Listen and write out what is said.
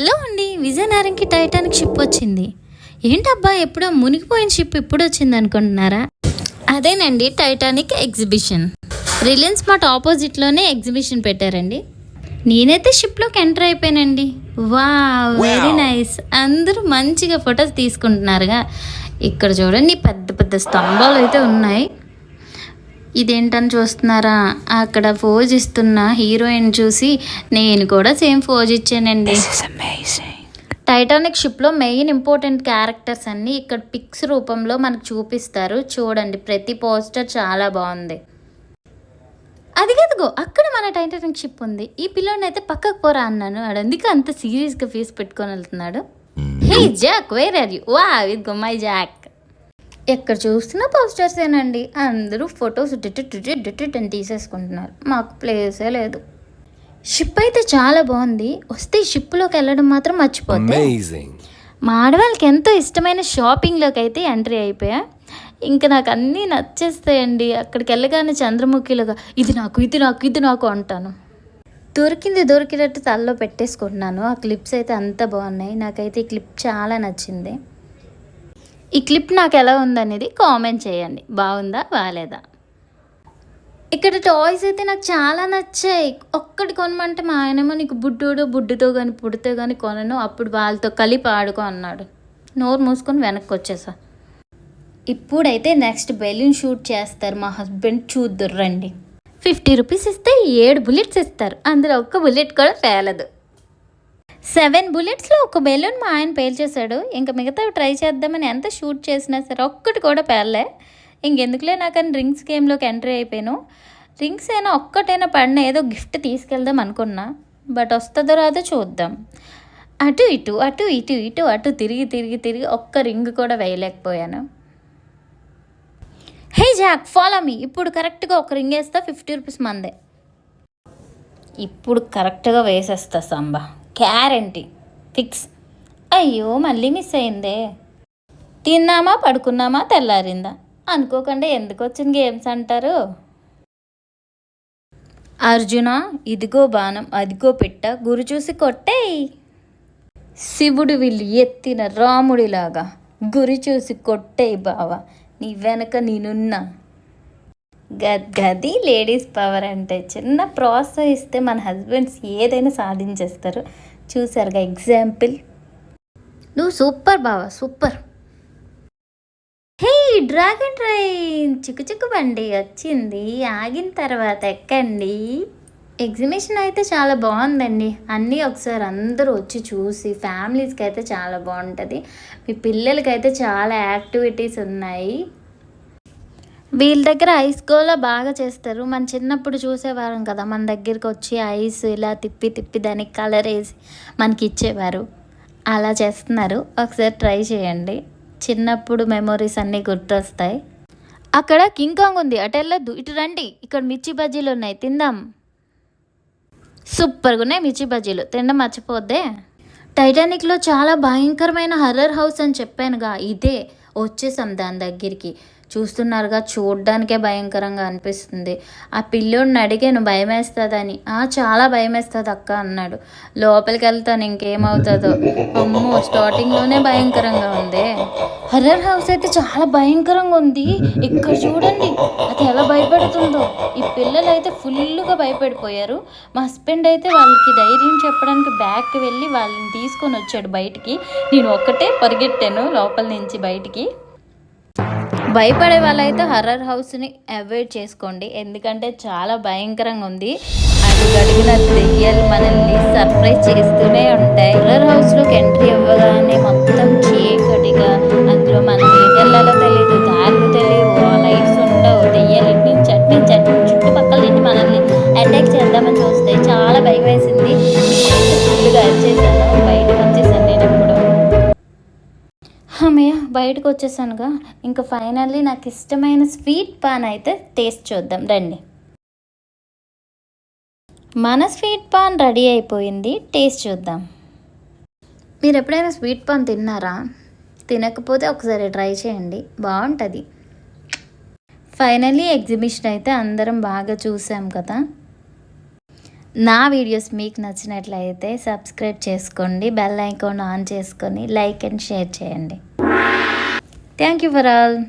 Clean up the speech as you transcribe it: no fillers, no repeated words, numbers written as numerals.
Hello అండి, విజయనగరంకి Titanic ship వచ్చింది. ఏంటబ్బా ఎప్పుడో మునిగిపోయిన షిప్ ఇప్పుడు వచ్చింది అనుకుంటున్నారా? అదేనండి టైటానిక్ ఎగ్జిబిషన్. రిలయన్స్ మార్ట్ ఆపోజిట్లోనే ఎగ్జిబిషన్ పెట్టారండి. నేనైతే షిప్లోకి ఎంటర్ అయిపోయానండి. Wow, very nice. అందరూ మంచిగా ఫొటోస్ తీసుకుంటున్నారుగా. ఇక్కడ చూడండి పెద్ద పెద్ద స్తంభాలు అయితే ఉన్నాయి. ఇదేంటని చూస్తున్నారా? అక్కడ ఫోజ్ ఇస్తున్న హీరోయిన్ చూసి నేను కూడా సేమ్ ఫోజ్ ఇచ్చానండి. టైటానిక్ షిప్లో మెయిన్ ఇంపార్టెంట్ క్యారెక్టర్స్ అన్నీ ఇక్కడ పిక్స్ రూపంలో మనకు చూపిస్తారు. చూడండి, ప్రతి పోస్టర్ చాలా బాగుంది. అది కదుగో అక్కడ మన టైటానిక్ షిప్ ఉంది. ఈ పిల్లోని అయితే పక్కకు పోరా అన్నాను. అందుకే అంత సీరియస్గా ఫేస్ పెట్టుకొని వెళ్తున్నాడు. హే జాక్, వేర్ ఆర్ యూ? వా, ఇదిగో మై జాక్. ఎక్కడ చూస్తున్నా పోస్టర్స్ ఏనండి. అందరూ ఫొటోస్ డిట్ అని తీసేసుకుంటున్నారు. మాకు ప్లేసే లేదు. షిప్ అయితే చాలా బాగుంది. వస్తే ఈ షిప్లోకి వెళ్ళడం మాత్రం మర్చిపోతే. మా ఆడవాళ్ళకి ఎంతో ఇష్టమైన షాపింగ్లోకి అయితే ఎంట్రీ అయిపోయా. ఇంకా నాకు అన్నీ నచ్చేస్తాయండి. అక్కడికి వెళ్ళగానే చంద్రముఖిలుగా ఇది నాకు ఇది నాకు ఇది నాకు అంటాను. దొరికినట్టు తలలో పెట్టేసుకుంటున్నాను. ఆ క్లిప్స్ అయితే అంత బాగున్నాయి. నాకైతే ఈ క్లిప్ చాలా నచ్చింది. ఈ క్లిప్ నాకు ఎలా ఉందనేది కామెంట్ చేయండి. బాగుందా బాగాలేదా? ఇక్కడ టాయ్స్ అయితే నాకు చాలా నచ్చాయి. ఒక్కటి కొనమంటే మా ఆయనేమో నీకు బుడ్డుతో కానీ పుడితే కానీ కొనను, అప్పుడు వాళ్ళతో కలిపి ఆడుకో అన్నాడు. నోరు మూసుకొని వెనక్కి వచ్చేసా. ఇప్పుడైతే నెక్స్ట్ బెలూన్ షూట్ చేస్తారు మా హస్బెండ్. చూద్దురు రండి. 50 రూపీస్ ఇస్తే 7 బుల్లెట్స్ ఇస్తారు. అందులో ఒక్క బుల్లెట్ కూడా పేలదు. 7 బుల్లెట్స్లో ఒక బెలూన్ మా ఆయన పేల్చేశాడు. ఇంకా మిగతా ట్రై చేద్దామని ఎంత షూట్ చేసినా సరే ఒక్కటి కూడా పేలలే. ఇంకెందుకులే నాకని రింగ్స్ గేమ్లోకి ఎంట్రీ అయిపోయాను. రింగ్స్ అయినా ఒక్కటైనా పడిన ఏదో గిఫ్ట్ తీసుకెళ్దాం అనుకున్నా. బట్ వస్తుందో రాదో చూద్దాం. అటు ఇటు అటు ఇటు ఇటు అటు తిరిగి ఒక్క రింగ్ కూడా వేయలేకపోయాను. హే జాక్, ఫాలో మీ. ఇప్పుడు కరెక్ట్గా ఒక రింగ్ వేస్తా. 50 రూపీస్ మందే. ఇప్పుడు కరెక్ట్గా వేసేస్తా సంబా. Guarantee fix. అయ్యో మళ్ళీ మిస్ అయిందే. తిన్నామా పడుకున్నామా తెల్లారిందా అనుకోకుండా ఎందుకు వచ్చిన గేమ్స్ అంటారు. అర్జున ఇదిగో బాణం అదిగో పెట్ట, గురి చూసి కొట్టేయి. శివుడు వీళ్ళు ఎత్తిన రాముడిలాగా గురి చూసి కొట్టేయి బావ, నీ వెనక నేనున్నా. గది లేడీస్ పవర్ అంటే. చిన్న ప్రోత్సహిస్తే మన హస్బెండ్స్ ఏదైనా సాధించేస్తారు. చూసారుగా ఎగ్జాంపుల్. నువ్వు సూపర్ బావా, సూపర్. హే డ్రాగన్ ట్రైన్ చిక్కు బండి వచ్చింది. ఆగిన తర్వాత ఎక్కండి. ఎగ్జిబిషన్ అయితే చాలా బాగుందండి. అన్నీ ఒకసారి అందరూ వచ్చి చూసి ఫ్యామిలీస్కి అయితే చాలా బాగుంటుంది. మీ పిల్లలకైతే చాలా యాక్టివిటీస్ ఉన్నాయి. వీళ్ళ దగ్గర ఐస్ గోలా బాగా చేస్తారు. మన చిన్నప్పుడు చూసేవారం కదా, మన దగ్గరికి వచ్చి ఐస్ ఇలా తిప్పి దానికి కలర్ వేసి మనకి ఇచ్చేవారు. అలా చేస్తున్నారు. ఒకసారి ట్రై చేయండి. చిన్నప్పుడు మెమొరీస్ అన్నీ గుర్తొస్తాయి. అక్కడ కింగ్ కాంగ్ ఉంది, అటు వెళ్ళొద్దు, ఇటు రండి. ఇక్కడ మిర్చి బజ్జీలు ఉన్నాయి, తిందాం. సూపర్గా ఉన్నాయి మిర్చి బజ్జీలు, తినడం మర్చిపోద్దే. టైటానిక్లో చాలా భయంకరమైన హర్రర్ హౌస్ అని చెప్పానుగా, ఇదే. వచ్చేసాం దాని దగ్గరికి. చూస్తున్నారుగా, చూడ్డానికే భయంకరంగా అనిపిస్తుంది. ఆ పిల్లోడిని అడిగాను భయం వేస్తుందని. చాలా భయం వేస్తుంది అక్క అన్నాడు. లోపలికి వెళ్తాను ఇంకేమవుతుందో. అమ్మో, స్టార్టింగ్లోనే భయంకరంగా ఉంది. హర్రర్ హౌస్ అయితే చాలా భయంకరంగా ఉంది. ఇక్కడ చూడండి అది ఎలా భయపెడుతుందో. ఈ పిల్లలు అయితే ఫుల్గా భయపడిపోయారు. మా హస్బెండ్ అయితే వాళ్ళకి ధైర్యం చెప్పడానికి బ్యాగ్కి వెళ్ళి వాళ్ళని తీసుకొని వచ్చాడు బయటికి. నేను ఒక్కటే పరిగెట్టాను లోపల నుంచి బయటికి. భయపడే వాళ్ళైతే హర్రర్ హౌస్ని అవాయిడ్ చేసుకోండి, ఎందుకంటే చాలా భయంకరంగా ఉంది. అడుగడుగున దెయ్యాలు మనల్ని సర్ప్రైజ్ చేస్తూనే ఉంటాయి. హర్రర్ హౌస్లోకి ఎంట్రీ ఇవ్వగానే మొత్తం చీకటిగా, అందులో మనం ఏదెళ్ళాలో తెలియదు, దారులు తెలియవు, లైట్స్ ఉండవు. దెయ్యాలు చుట్టుపక్కల నుండి మనల్ని అటాక్ చేద్దామని చూస్తాయి. చాలా భయం వేసింది. ఫుల్గా అరిచేసాను. బయటకు వచ్చేసాను నేను ఎప్పుడు. అమ్మయ్య బయటకు వచ్చేసానుగా. ఇంకా ఫైనల్లీ నాకు ఇష్టమైన స్వీట్ పాన్ అయితే టేస్ట్ చూద్దాం రండి. మన స్వీట్ పాన్ రెడీ అయిపోయింది. టేస్ట్ చూద్దాం. మీరు ఎప్పుడైనా స్వీట్ పాన్ తిన్నారా? తినకపోతే ఒకసారి ట్రై చేయండి, బాగుంటుంది. ఫైనల్లీ ఎగ్జిబిషన్ అయితే అందరం బాగా చూసాం కదా. నా వీడియోస్ మీకు నచ్చినట్లయితే సబ్స్క్రైబ్ చేసుకోండి, బెల్ ఐకాన్ ఆన్ చేసుకొని లైక్ అండ్ షేర్ చేయండి. Thank you for all.